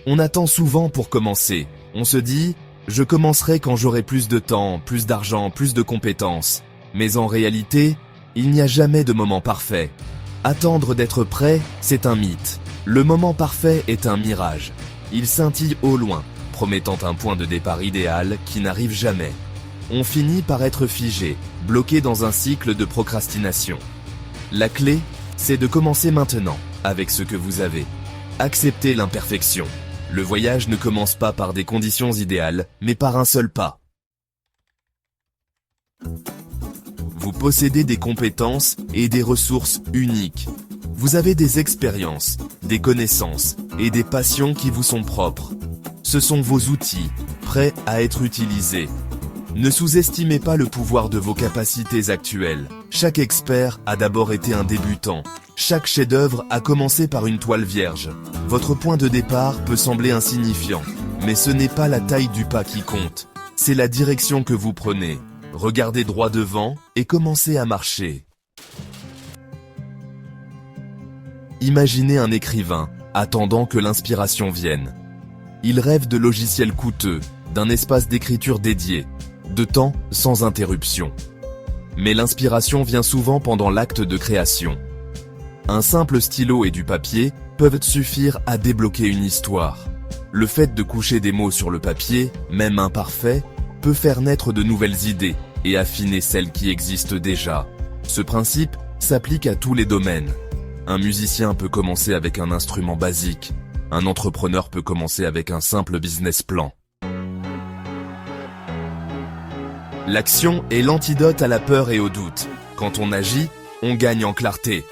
On attend souvent pour commencer. On se dit « je commencerai quand j'aurai plus de temps, plus d'argent, plus de compétences ». Mais en réalité, il n'y a jamais de moment parfait. Attendre d'être prêt, c'est un mythe. Le moment parfait est un mirage. Il scintille au loin, promettant un point de départ idéal qui n'arrive jamais. On finit par être figé, bloqué dans un cycle de procrastination. La clé, c'est de commencer maintenant, avec ce que vous avez. Acceptez l'imperfection. Le voyage ne commence pas par des conditions idéales, mais par un seul pas. Vous possédez des compétences et des ressources uniques. Vous avez des expériences, des connaissances et des passions qui vous sont propres. Ce sont vos outils, prêts à être utilisés. Ne sous-estimez pas le pouvoir de vos capacités actuelles. Chaque expert a d'abord été un débutant. Chaque chef-d'œuvre a commencé par une toile vierge. Votre point de départ peut sembler insignifiant, mais ce n'est pas la taille du pas qui compte. C'est la direction que vous prenez. Regardez droit devant et commencez à marcher. Imaginez un écrivain, attendant que l'inspiration vienne. Il rêve de logiciels coûteux, d'un espace d'écriture dédié, de temps sans interruption. Mais l'inspiration vient souvent pendant l'acte de création. Un simple stylo et du papier peuvent suffire à débloquer une histoire. Le fait de coucher des mots sur le papier, même imparfait, peut faire naître de nouvelles idées et affiner celles qui existent déjà. Ce principe s'applique à tous les domaines. Un musicien peut commencer avec un instrument basique. Un entrepreneur peut commencer avec un simple business plan. L'action est l'antidote à la peur et au doute. Quand on agit, on gagne en clarté.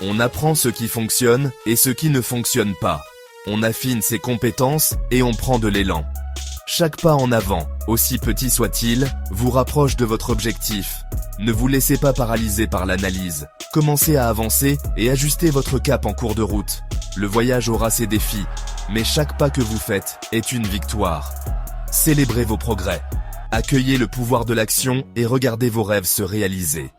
On apprend ce qui fonctionne et ce qui ne fonctionne pas. On affine ses compétences et on prend de l'élan. Chaque pas en avant, aussi petit soit-il, vous rapproche de votre objectif. Ne vous laissez pas paralyser par l'analyse. Commencez à avancer et ajustez votre cap en cours de route. Le voyage aura ses défis, mais chaque pas que vous faites est une victoire. Célébrez vos progrès. Accueillez le pouvoir de l'action et regardez vos rêves se réaliser.